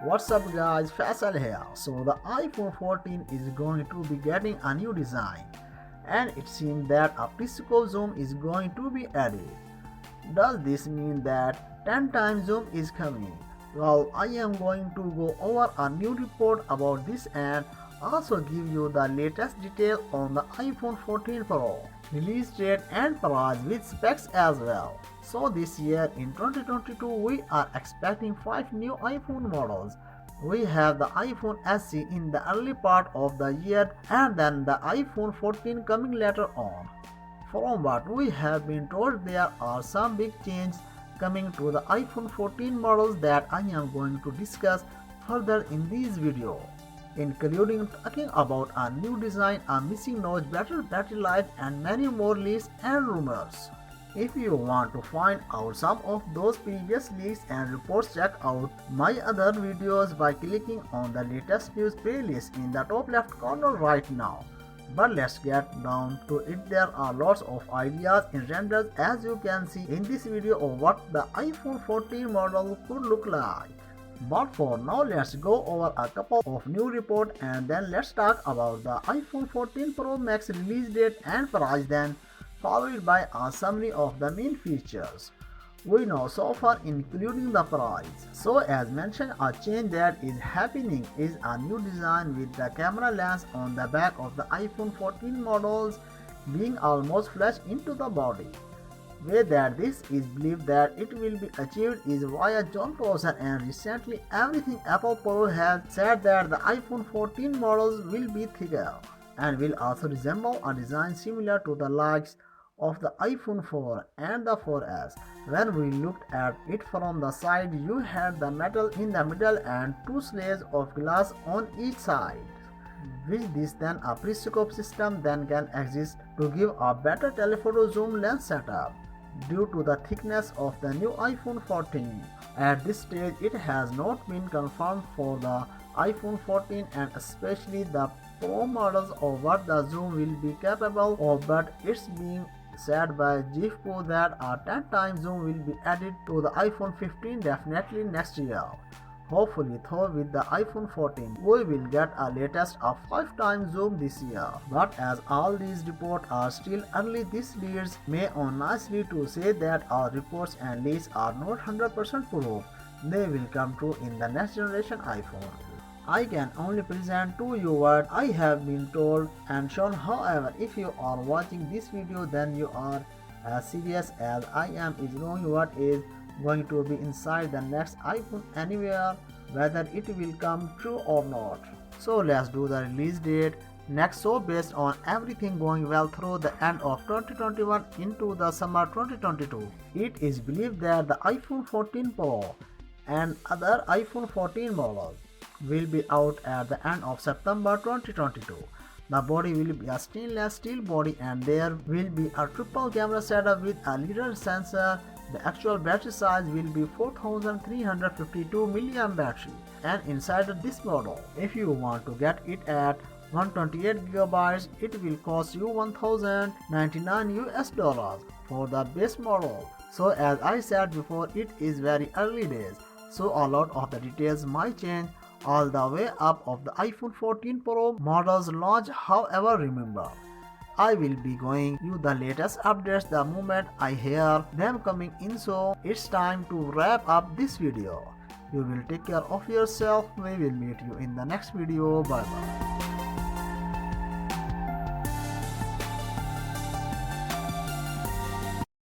What's up guys, Faisal here. So the iPhone 14 is going to be getting a new design and it seems that a periscope zoom is going to be added. Does this mean that 10 times zoom is coming? Well, I am going to go over a new report about this and also give you the latest detail on the iPhone 14 Pro, release date and price with specs as well. So this year in 2022 we are expecting 5 new iPhone models. We have the iPhone SE in the early part of the year and then the iPhone 14 coming later on. From what we have been told, there are some big changes coming to the iPhone 14 models that I am going to discuss further in this video, including talking about a new design, a missing notch, better battery life and many more leaks and rumors. If you want to find out some of those previous leaks and reports, check out my other videos by clicking on the latest news playlist in the top left corner right now. But let's get down to it. There are lots of ideas in renders as you can see in this video of what the iPhone 14 model could look like. But for now, let's go over a couple of new reports and then let's talk about the iPhone 14 Pro Max release date and price, then followed by a summary of the main features we know so far including the price. So as mentioned, a change that is happening is a new design with the camera lens on the back of the iPhone 14 models being almost flushed into the body. Way that this is believed that it will be achieved is via John Prosser, and recently everything Apple Pro has said that the iPhone 14 models will be thicker and will also resemble a design similar to the likes of the iPhone 4 and the 4S. When we looked at it from the side, you had the metal in the middle and two layers of glass on each side, which this then a periscope system then can exist to give a better telephoto zoom lens setup due to the thickness of the new iPhone 14. At this stage, it has not been confirmed for the iPhone 14 and especially the Pro models of what the zoom will be capable of, but it's being said by Jeff Poe that a 10 times zoom will be added to the iPhone 15 definitely next year. Hopefully, though, with the iPhone 14, we will get a latest of 5 times zoom this year. But as all these reports are still early, this leads me on nicely to say that our reports and leaks are not 100% proof. They will come true in the next generation iPhone. I can only present to you what I have been told and shown. However, if you are watching this video, then you are as serious as I am is knowing what is going to be inside the next iPhone anywhere, whether it will come true or not. So let's do the release date next. So based on everything going well through the end of 2021 into the summer 2022, it is believed that the iPhone 14 Pro and other iPhone 14 models will be out at the end of September 2022. The body will be a stainless steel body and there will be a triple camera setup with a leader sensor. The actual battery size will be 4352 mAh battery, and inside this model, if you want to get it at 128GB, it will cost you $1,099 for the base model. So as I said before, it is very early days, so a lot of the details might change all the way up of the iPhone 14 Pro models launch. However, remember, I will be going you the latest updates the moment I hear them coming in. So it's time to wrap up this video. You will take care of yourself. We will meet you in the next video. Bye bye.